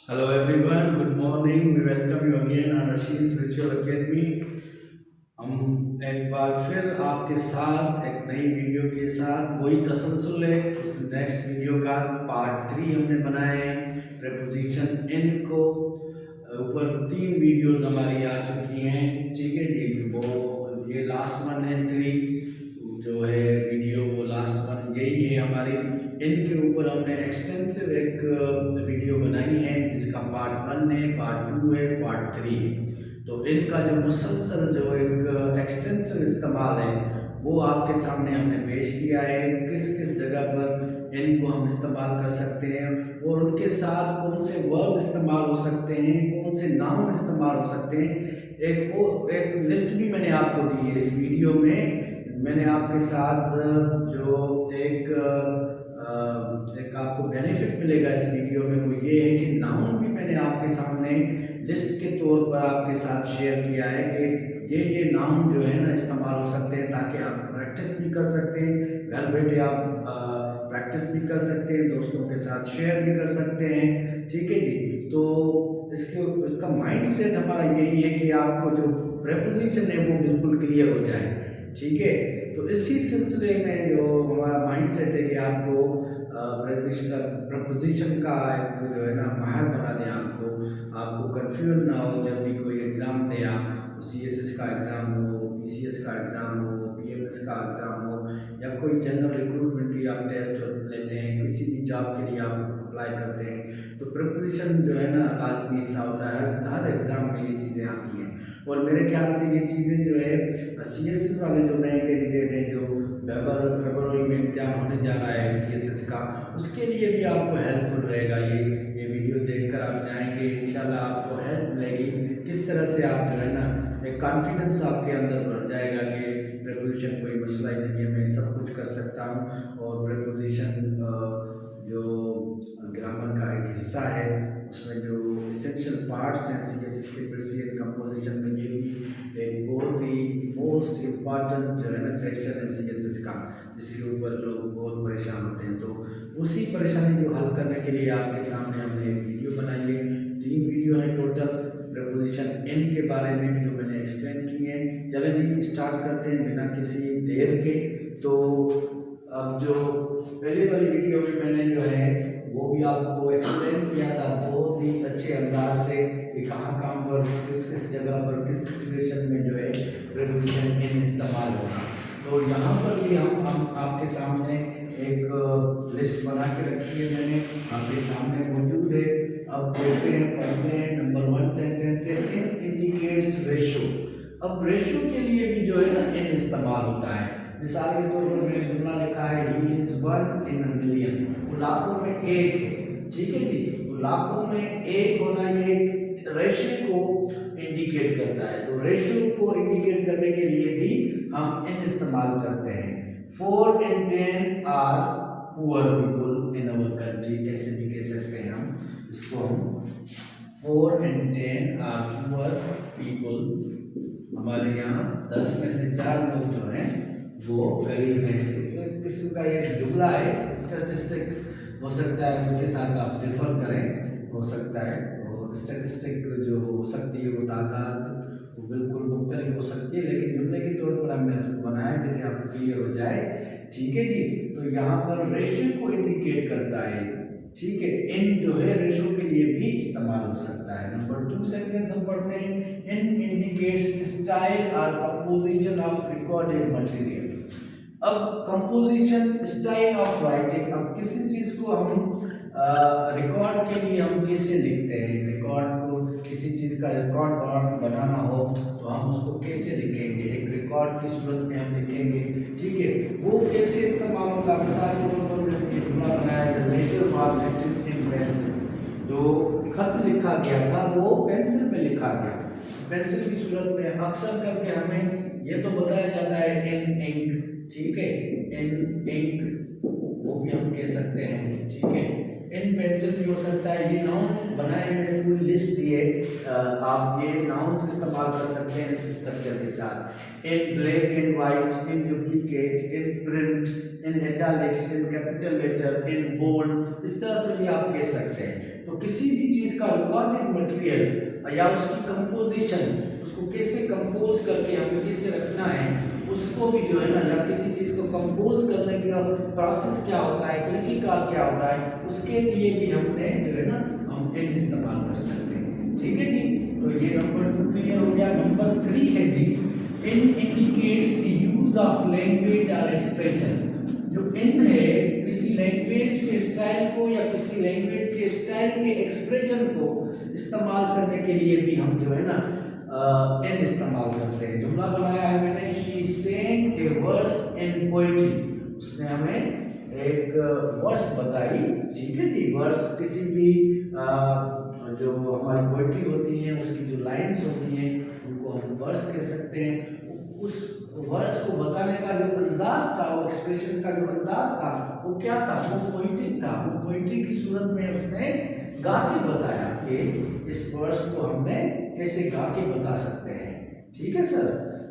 Hello everyone, good morning. We welcome you again on Rashid Spiritual Academy. हम एक बार फिर आपके साथ एक नई वीडियो के साथ वही तसलसल है उस नेक्स्ट वीडियो का पार्ट 3 हमने बनाए हैं प्रेपोजिशन इन को ऊपर 3 वीडियोस हमारी आ चुकी हैं। ठीक है जी, वो ये लास्ट वन है 3 जो है वीडियो, वो लास्ट वन यही है हमारी। इनके ऊपर हमने एक्सटेंसिव एक वीडियो बनाई है जिसका पार्ट 1 है, पार्ट 2 है, पार्ट 3 है। तो इनका जो मुसलसल जो एक एक्सटेंसिव इस्तेमाल है वो आपके सामने हमने पेश किया है, किस किस जगह पर इनको हम इस्तेमाल कर सकते हैं और उनके साथ कौन से वर्ब इस्तेमाल हो सकते हैं, कौन से नाउन इस्तेमाल हो सकते हैं। एक लिस्ट भी मैंने आपको दी है इस वीडियो में। मैंने आपके साथ जो एक आपको बेनिफिट मिलेगा इस वीडियो में वो ये है कि नाउन भी मैंने आपके सामने लिस्ट के तौर पर आपके साथ शेयर किया है कि ये नाउन जो है ना इस्तेमाल हो सकते हैं, ताकि आप प्रैक्टिस भी कर सकते हैं, घर बैठे आप प्रैक्टिस भी कर सकते हैं, दोस्तों के साथ शेयर भी कर सकते हैं। ठीक है जी, तो इसका माइंड सेट हमारा यही है कि आपको जो प्रेपोजिशन है वो बिल्कुल क्लियर हो जाए। ठीक है, तो इसी सिलसिले में जो हमारा माइंड सेट है कि आपको प्रपोजिशन का एक जो है ना माहिर बना दें, आपको कंफ्यूजन ना हो जब भी कोई एग्ज़ाम दें आप, सीएसएस का एग्ज़ाम हो, पीसीएस का एग्ज़ाम हो, पीएमएस का एग्ज़ाम हो, या कोई जनरल रिक्रूटमेंट की आप टेस्ट लेते हैं, किसी भी जॉब के लिए आप अप्लाई करते हैं, तो प्रिपरेशन जो है ना लाजमी हिस्सा होता है। हर एग्ज़ाम में ये चीज़ें आती हैं और मेरे ख्याल से ये चीज़ें जो है सीएसएस वाले जो नए कैंडिडेट हैं, जो फरवरी में एग्ज़ाम होने जा रहा है सीएसएस का, उसके लिए भी आपको हेल्पफुल रहेगा। ये वीडियो देखकर आप जाएंगे, इंशाल्लाह आपको हेल्प मिलेगी किस तरह से आप जो है ना एक कॉन्फिडेंस आपके अंदर बढ़ जाएगा कि प्रेपोजिशन कोई मसला ही नहीं है, मैं सब कुछ कर सकता हूँ। और प्रेपोजिशन जो ग्रामर का एक हिस्सा है, उसमें जो इसेंशियल पार्ट्स हैं सीएसएस के प्रिसीजन कंपोजिशन में, ये भी एक बहुत ही मोस्ट इम्पॉर्टेंट जो है ना सेक्शन है सीएसएस का, जिसके ऊपर लोग बहुत परेशान होते हैं। तो उसी परेशानी को हल करने के लिए आपके सामने हमने एक वीडियो बनाई है। 3 वीडियो है टोटल प्रपोजिशन इन के बारे में जो मैंने एक्सप्लेन की है। चलिए जी स्टार्ट करते हैं बिना किसी देर के। तो अब जो पहली वाली वीडियो में मैंने जो है वो भी आपको एक्सप्लेन किया था बहुत ही अच्छे अंदाज से कि कहाँ कहाँ पर किस किस जगह पर किस सिचुएशन में जो है प्रेपोजिशन इन इस्तेमाल होगा। तो यहाँ पर भी हम आपके सामने एक लिस्ट बना के रखी है, मैंने आपके सामने मौजूद है। अब देखते हैं, पढ़ते हैं। नंबर 1 सेंटेंस है इन इंडिकेट्स रेशो। अब रेशो के लिए भी जो है ना इन इस्तेमाल होता है। मिसाल के तौर पर मैंने जुमला लिखा है he is 1 in a million, वो लाखों में एक है। ठीक है जी, तो लाखों में एक होना ये रेशियो को इंडिकेट करता है। तो रेशियो को इंडिकेट करने के लिए भी हम इन इस्तेमाल करते हैं। 4 in 10 are poor people in our country, ऐसे भी कह सकते हैं हम इसको। हम 4 in 10 आर पुअर पीपल, हमारे यहाँ 10 में से 4 लोग जो हैं वो गरीब हैं। एक किस्म का ये जुमला है, स्टैटिस्टिक हो सकता है, उसके साथ आप डिफर करें, हो सकता है। और स्टैटिस्टिक जो हो सकती है वो तादाद वो बिल्कुल मुख्तलिफ हो सकती है, लेकिन जुमले के तौर पर हमने इसको बनाया जिसे आपको क्लियर हो जाए। ठीक है जी, तो यहाँ पर रेशियो को इंडिकेट करता है। ठीक है, इन जो है रेशो के लिए भी इस्तेमाल हो सकता है। नंबर 2 सेंटेंस हम पढ़ते हैं इन इंडिकेट्स स्टाइल और कंपोजिशन ऑफ रिकॉर्डेड मटेरियल। अब कंपोजिशन स्टाइल ऑफ राइटिंग, अब किसी चीज को हम रिकॉर्ड के लिए हम कैसे लिखते हैं, रिकॉर्ड को किसी चीज का रिकॉर्ड बनाना हो तो हम उसको कैसे लिखेंगे, एक रिकॉर्ड की सूरत में हम लिखेंगे। ठीक है, वो कैसे इस्तेमाल होगा। मिसाल के तौर पर मैंने जुमला बनाया the letter was written in pencil, जो खत लिखा गया था वो पेंसिल में लिखा गया। पेंसिल की सूरत में अक्सर करके हमें ये तो बताया जाता है इन इंक। ठीक है, इन इंक वो भी हम कह सकते हैं। ठीक है, इन पेंसिल भी हो सकता है। ये नाउन बनाए मैंने पूरी लिस्ट दी है। आप ये नाउन्स इस्तेमाल कर सकते हैं इस स्ट्रक्चर के साथ। In black and white, in duplicate, in print, in italics, in capital letter, in bold, इस तरह से भी आप कह सकते हैं। तो किसी भी चीज़ का रिकॉर्डेड मटेरियल या उसकी कंपोजिशन, उसको कैसे कंपोज करके हमें कैसे रखना है, उसको भी जो है ना, या किसी चीज़ को कंपोज करने का प्रोसेस क्या होता है, तरीक़ेकार क्या होता है, उसके लिए भी हमने जो है ना हम इन इस्तेमाल कर सकते हैं। ठीक है जी, तो ये नंबर 2 क्लियर हो गया। नंबर 3 है जी, in indicates the use of language और एक्सप्रेशन। जो इन है किसी लैंग्वेज के स्टाइल को या किसी लैंग्वेज के स्टाइल के एक्सप्रेशन को इस्तेमाल करने के लिए भी हम जो है ना इन इस्तेमाल करते हैं। जुमला बनाया है मैंने, she sang a verse in poetry, उसने हमें एक वर्स बताई। ठीक है जी, वर्स किसी भी जो हमारी पोएट्री होती है उसकी जो लाइंस होती हैं उनको हम वर्स कह सकते हैं। उस वर्स को बताने का जो अंदाज था, वो एक्सप्रेशन का जो अंदाज था वो क्या था, वो पोइटिक था। वो पोइट्री की सूरत में उसने गा के बताया कि इस वर्स को हमने कैसे गा के बता सकते हैं। ठीक है सर,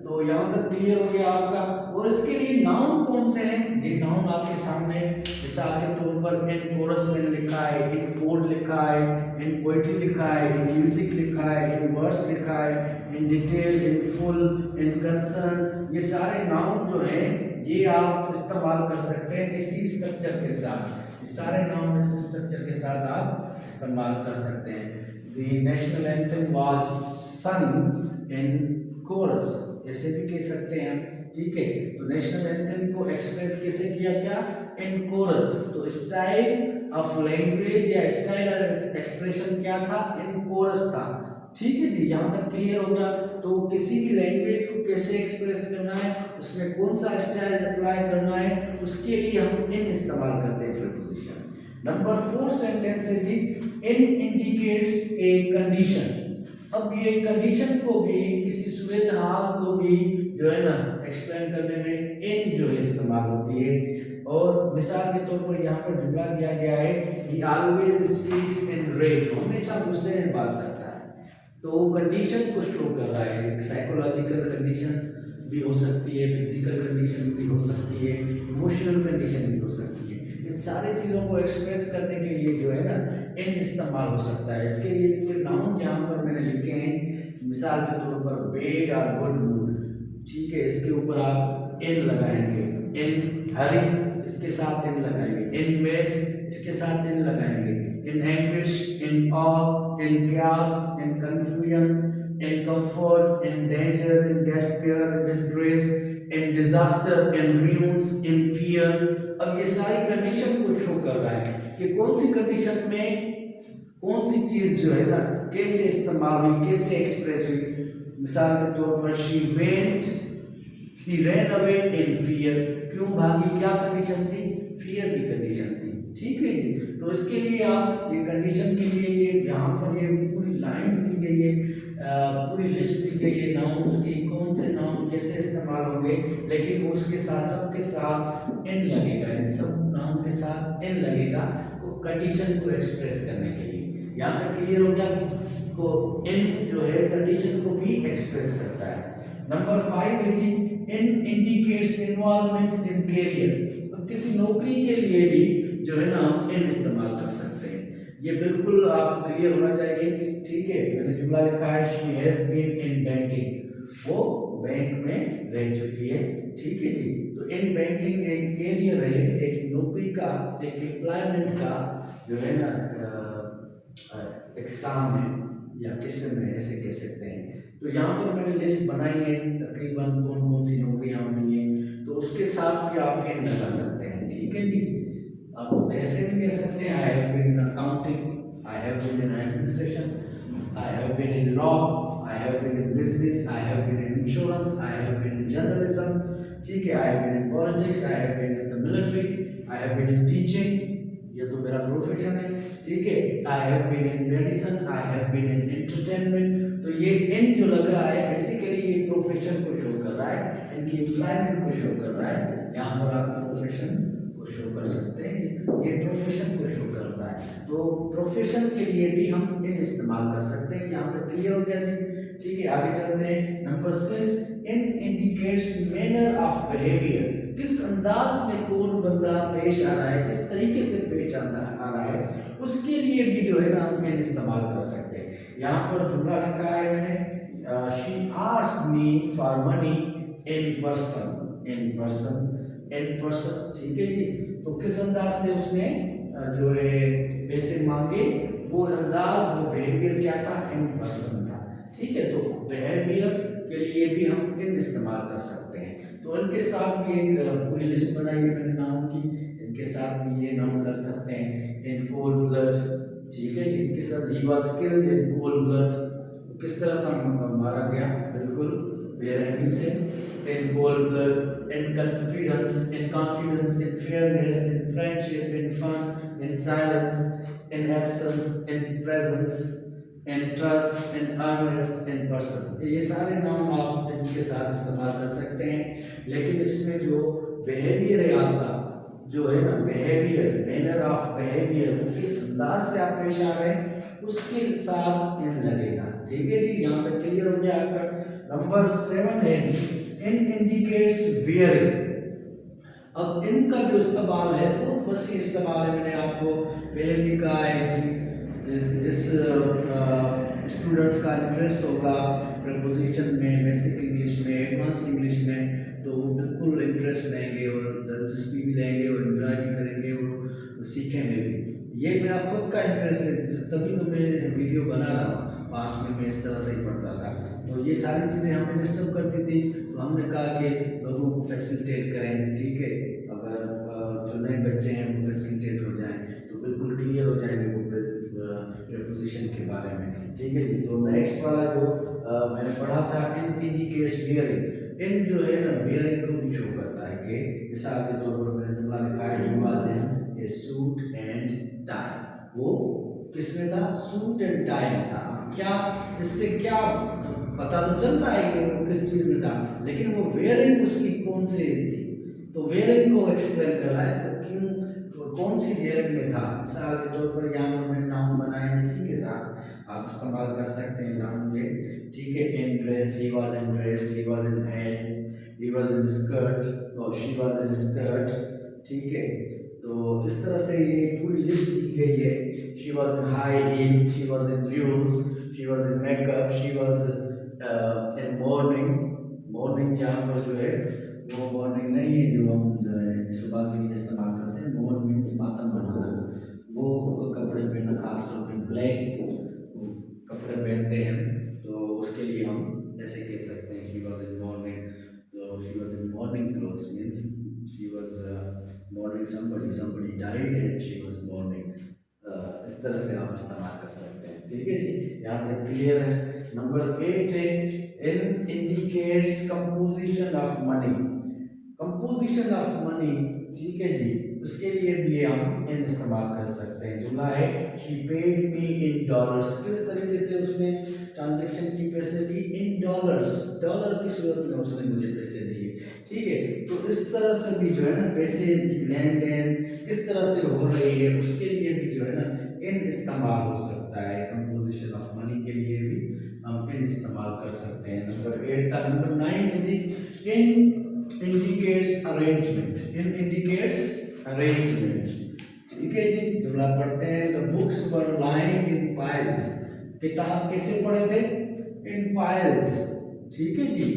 तो यहाँ तक क्लियर हो गया आपका। और इसके लिए नाउन कौन से हैं, ये नाउन आपके सामने मिसाल के तौर पर इन कोरस में लिखा है, इन कोड लिखा है, इन पोइट्री लिखा है, इन म्यूजिक लिखा है, इन वर्स लिखा है, in detail, in full, in concern, ये सारे नाउन जो हैं ये आप इस्तेमाल कर सकते हैं इसी स्ट्रक्चर के साथ। ये सारे नाउन इस स्ट्रक्चर के साथ आप इस्तेमाल कर सकते हैं। The national anthem was sung in chorus, ऐसे भी कह सकते हैं। ठीक है, तो नेशनल एंथम को एक्सप्रेस कैसे किया गया, इन कोरस। तो स्टाइल ऑफ लैंग्वेज या स्टाइल ऑफ एक्सप्रेशन क्या था, इन कोरस था। ठीक है जी, यहाँ तक क्लियर हो गया। तो किसी भी लैंग्वेज को कैसे एक्सप्रेस करना है, उसमें कौन सा स्टाइल अप्लाई करना है, उसके लिए हम इन इस्तेमाल करते हैं प्रीपोजिशन। नंबर 4 सेंटेंस है जी, इन इंडिकेट्स ए कंडीशन। अब ये कंडीशन को भी, किसी सूरत हाल को भी जो है ना एक्सप्लेन करने में इन जो है इस्तेमाल होती है। और मिसाल के तौर पर यहाँ पर जुमला दिया गया है, he always speaks in rage, हमेशा गुस्से में बात करता है। तो वो कंडीशन को शो कर रहा है। एक साइकोलॉजिकल कंडीशन भी हो सकती है, फिजिकल कंडीशन भी हो सकती है, इमोशनल कंडीशन भी हो सकती है। इन सारी चीज़ों को एक्सप्रेस करने के लिए जो है ना इन इस्तेमाल हो सकता है। इसके लिए फिर नाउन यहाँ पर मैंने लिखे हैं, मिसाल के तौर पर बैड और गुड मूड। ठीक है, इसके ऊपर आप इन लगाएंगे। इन हरी, इसके साथ इन लगाएंगे। इन मेस, इसके साथ इन लगाएंगे। In anguish, in awe, in chaos, in confusion, in comfort, in danger, in despair, in disgrace, in disaster, in ruins, in fear। अब ये सारी कंडीशन को शो कर रहा है कि कौन सी कंडीशन में कौन सी चीज जो है ना कैसे इस्तेमाल हुई, कैसे एक्सप्रेस हुई। मिसाल के तौर पर she ran away in fear, क्यों भागी, क्या कंडीशन थी, फियर की कंडीशन थी। ठीक है जी, तो इसके लिए आप ये कंडीशन के लिए ये यहाँ पर ये पूरी लाइन दी गई है, पूरी लिस्ट दी गई है नाउन्स की, कौन से नाउन कैसे इस्तेमाल होंगे। लेकिन उसके साथ सबके साथ इन लगेगा, इन सब नाउन के साथ इन लगेगा तो कंडीशन को एक्सप्रेस करने के लिए। यहाँ तक क्लियर हो गया। को इन जो है कंडीशन को भी एक्सप्रेस करता है। नंबर 5 है जी, in indicates involvement in career. अब किसी नौकरी के लिए भी जो है ना हम इन इस्तेमाल कर सकते हैं। ये बिल्कुल आप क्लियर होना चाहिए। ठीक है, मैंने जुमला लिखा है, she has been in banking, वो बैंक में रह चुकी है। ठीक है जी, तो इन बैंकिंग एक कैरियर है, एक नौकरी का, एक एम्प्लॉयमेंट का जो है ना एग्जाम है या किस्म है, ऐसे कह सकते हैं। तो यहाँ पर मैंने लिस्ट बनाई है तकरीबन कौन कौन सी नौकरियाँ होती हैं, तो उसके साथ भी आप इन लगा सकते हैं। ठीक है जी, आप ऐसे भी कह सकते हैं, I have been in accounting, I have been in administration, I have been in law, I have been in business, I have been in insurance, I have been in journalism, ठीक है, I have been in politics, I have been in the military, I have been in teaching, ये तो मेरा profession है। ठीक है, I have been in medicine, I have been in entertainment। तो ये इन जो लग रहा है बेसिकली ये प्रोफेशन को शो कर रहा है, इनकी एम्प्लॉयमेंट को शो कर रहा है। यहाँ पर आप प्रोफेशन को को शो कर सकते हैं, ये प्रोफेशन को शो करता है। तो प्रोफेशन के लिए भी हम इन इस्तेमाल कर सकते हैं। यहाँ तक क्लियर हो गया जी? ठीक है, आगे चलते हैं। Number 6, in indicates manner of behaviour, किस अंदाज में कौन बंदा पेश आ रहा है, किस तरीके से पेश आ रहा है, उसके लिए भी जो है ना हम इन इस्तेमाल कर सकते हैं। यहाँ पर जुमला लिखा है मैंने, she asked me for money in person, ठीक है जी। तो किस अंदाज से उसने जो है पैसे मांगे, वो अंदाज, वो बिहेवियर क्या था, इन पर्सन था। ठीक है, तो बिहेवियर के लिए भी हम इन इस्तेमाल कर सकते हैं। तो इनके साथ भी एक पूरी लिस्ट बनाई है मैंने नाउन की, इनके साथ भी ये नाउन लग सकते हैं। इन कोल्ड ब्लड, ठीक है जी, किस he was killed in cold blood, किस तरह से मारा गया, बिल्कुल बेरहमी से। In cold blood, in confidence, in fairness, in friendship, in fun, in silence, in absence, in presence, in trust, in earnest, in person. ये सारे नाउन आप इनके साथ इस्तेमाल कर सकते हैं। लेकिन इसमें जो बिहेवियर है आपका, जो है ना बिहेवियर, मैनर ऑफ बिहेवियर, किस अंदाज से आप पेश आ रहे हैं, उसके साथ इन लगेगा। ठीक है जी, यहाँ तक क्लियर हो गया आपका। नंबर 7 है, इन इंडिकेट्स वेयरिंग। अब इनका जो इस्तेमाल है वो बस ये इस्तेमाल है, मैंने आपको पहले भी कहा है कि जिस स्टूडेंट्स का इंटरेस्ट होगा प्रपोजिशन में, बेसिक इंग्लिश में, एडवांस इंग्लिश में, तो वो बिल्कुल इंटरेस्ट लेंगे और दिलचस्पी भी लेंगे और एंजॉय भी करेंगे और सीखेंगे भी। ये मेरा खुद का इंटरेस्ट है, तभी तो मैं वीडियो बना रहा हूँ। पास में मैं इस तरह से ही पढ़ता था, तो ये सारी चीज़ें हमें डिस्टर्ब करती थी, तो हमने कहा कि लोगों को फैसिलिटेट करें। ठीक है, अगर जो नए बच्चे हैं वो फैसिलिटेट हो जाएं तो बिल्कुल क्लियर हो जाएंगे वो प्रपोजिशन के बारे में। ठीक है जी, तो नेक्स्ट वाला जो मैंने पढ़ा था, इन इंडिकेट्स बियरिंग। इन जो है ना बियरिंग को भी शो करता है कि मिसाल के तौर पर मैंने जुमला लिखा है, ही was in A suit and tie. वो किसमें था, सूट एंड टाई में था। अब क्या इससे क्या पता तो चल रहा है कि वो किस चीज़ में था, लेकिन वो वेयरिंग उसकी कौन सी थी, तो वेयरिंग को एक्सप्लेन कर रहा है, तो क्यों कौन सी वेयरिंग में था। मिसाल के तौर पर यहाँ पर मैंने नाउन बनाया है, इसी के साथ आप इस्तेमाल कर सकते हैं नाउन के। ठीक है, in dress, he was in dress, he was in hat, he was in skirt और शी वाज इन स्कर्ट। ठीक है, तो इस तरह से ये पूरी लिस्ट दी गई है। She was in high heels, she was in jewels, she was in makeup, she was in morning. Morning यहाँ पर जो है वो मॉर्निंग नहीं है जो हम जो है सुबह के लिए इस्तेमाल करते हैं। मॉर्न मीन्स मातम बनाना, वो कपड़े पहनना, खासतौर पर ब्लैक कपड़े पहनते हैं, तो उसके लिए हम ऐसे कह सकते हैं, शी वाज इन मॉर्निंग। तो she was in morning clothes means she was morning somebody died and she was mourning। इस तरह से आप इस्तेमाल कर सकते हैं। ठीक है जी, यहाँ तक क्लियर है। नंबर 8 है, in indicates composition of money, composition of money. ठीक है जी, उसके लिए भी हम इन इस्तेमाल कर सकते हैं। जुमला है, she paid me in dollars, किस तरीके से उसने ट्रांजैक्शन की, पैसे दी इन डॉलर्स, डॉलर की सूरत में उसने मुझे पैसे दिए। ठीक है, तो इस तरह से भी जो है ना पैसे की लेन देन किस तरह से हो रही है, उसके लिए भी जो है ना इन इस्तेमाल हो सकता है। कंपोजिशन ऑफ मनी के लिए भी हम इन इस्तेमाल कर सकते हैं। नंबर 8 था। नंबर 9 है जी, in indicates arrangement, in indicates arrangement. ठीक है जी, जुमला पढ़ते हैं। The books were lying in piles, किताब कैसे पढ़े थे, इन पाइल्स। ठीक है जी,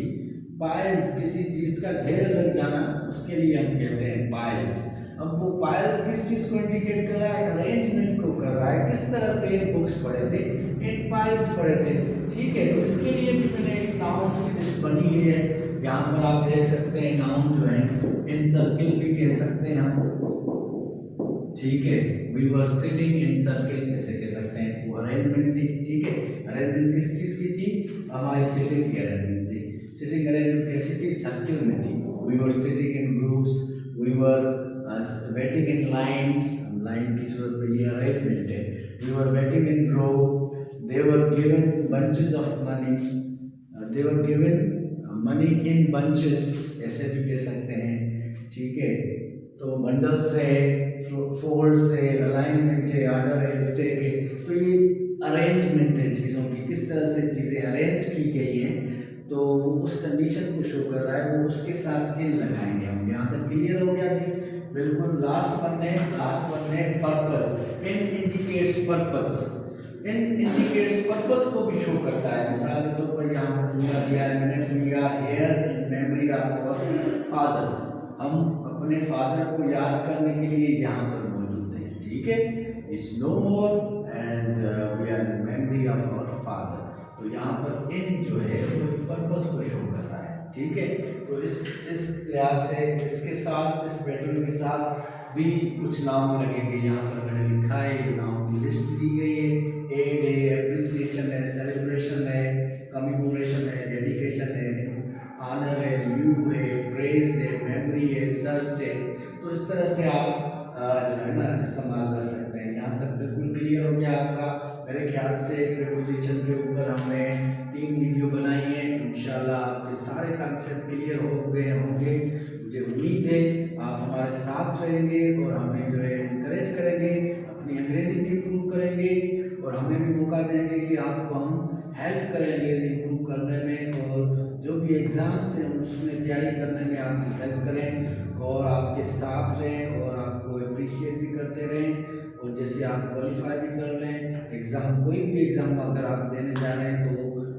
पाइल्स किसी चीज का ढेर लग जाना, उसके लिए हम कहते हैं पाइल्स। अब वो पाइल्स किस चीज को इंडिकेट कर रहा है, अरेंजमेंट को कर रहा है। किस तरह से बुक्स पढ़े थे, इन पाइल्स पढ़े थे। ठीक है, तो इसके लिए भी मैंने एक नाउन्स की लिस्ट बनी है, यहाँ पर आप देख सकते हैं। नाउन जो है इन सर्किल भी कह सकते हैं हम। ठीक है, we were sitting in circle ऐसे कह सकते हैं। वो अरेंजमेंट थी। ठीक है, अरेंजमेंट किस चीज की थी, हमारी सिटिंग की अरेंजमेंट थी। सिटिंग अरेंजमेंट कैसी थी, सर्किल में थी। We were sitting in groups, we were waiting in lines, line की सूरत में ये अरेंजमेंट है। We were waiting in row, they were given bunches of money, they were given money in bunches ऐसे भी कह सकते हैं। ठीक है, तो बंडल्स है, फोल्ड्स है, अलाइनमेंट है, ऑर्डर है, स्टेक है। तो ये अरेंजमेंट है चीज़ों की, किस तरह से चीज़ें अरेंज की गई हैं, तो वो उस कंडीशन को शो कर रहा है, वो उसके साथ इन लगाएंगे हम। यहाँ तक क्लियर हो गया जी? बिल्कुल। लास्ट वन है पर्पस। इन इंडिकेट्स पर्पस। इन इंडिकेट्स पर्पस को भी शो करता है। मिसाल के तौर पर यहाँ पर जुमला दिया है मैंने, we are here in memory of our father. हम अपने फादर को याद करने के लिए यहाँ पर मौजूद हैं, ठीक है। Is no more and we are in memory of our father. तो यहाँ पर इन जो है वो पर्पस को शो कर रहा है, ठीक है। तो इस लिहाज से इसके साथ, इस पैटर्न के साथ भी कुछ नाम लगेंगे। यहाँ पर मैंने लिखा है, ये नाम की लिस्ट दी गई है। एड है, एप्रिसिएशन है, सेलिब्रेशन है, कमेमोरेशन है, डेडिकेशन है, ऑनर है, ल्यूब है, प्रेज है, मेमोरी है, सर्च है। तो इस तरह से आप जो है ना इस्तेमाल कर सकते हैं। यहाँ तक बिल्कुल क्लियर हो गया आपका। मेरे ख्याल से प्रीपोजिशन के ऊपर हमने 3 वीडियो बनाई हैं। इंशाल्लाह आपके सारे कॉन्सेप्ट क्लियर हो गए होंगे। मुझे उम्मीद है आप हमारे साथ रहेंगे और हमें जो है इनकरेज करेंगे, अपनी अंग्रेजी भी इम्प्रूव करेंगे और हमें भी मौका देंगे कि आपको हम हेल्प करें अंग्रेजी इम्प्रूव करने में, और जो भी एग्ज़ाम्स हैं उसमें तैयारी करने में आपकी हेल्प करें और आपके साथ रहें और आपको अप्रिशिएट भी करते रहें। और जैसे आप क्वालिफाई भी कर लें एग्ज़ाम, कोई भी एग्ज़ाम अगर आप देने जा रहे हैं तो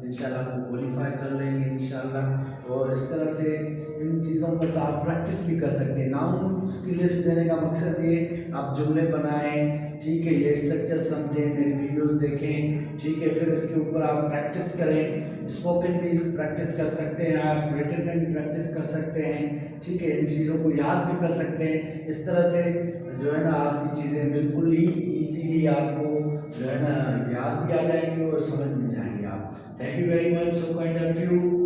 इंशाल्लाह वो क्वालिफाई कर लेंगे इंशाल्लाह। और इस तरह से इन चीज़ों पर तो आप प्रैक्टिस भी कर सकते हैं। नाउन्स की लिस्ट देने का मकसद ये, आप जुमले बनाएं, ठीक है, ये स्ट्रक्चर समझें, मेरी वीडियोस देखें, ठीक है, फिर उसके ऊपर आप प्रैक्टिस करें। स्पोकन भी प्रैक्टिस कर सकते हैं आप, रिटन में भी प्रैक्टिस कर सकते हैं, ठीक है। इन चीज़ों को याद भी कर सकते हैं। इस तरह से जो है ना आपकी चीज़ें बिल्कुल ही ईजीली आपको जो है ना याद भी आ जाएंगी और समझ में जाएंगे आप। Thank you very much, so kind of you.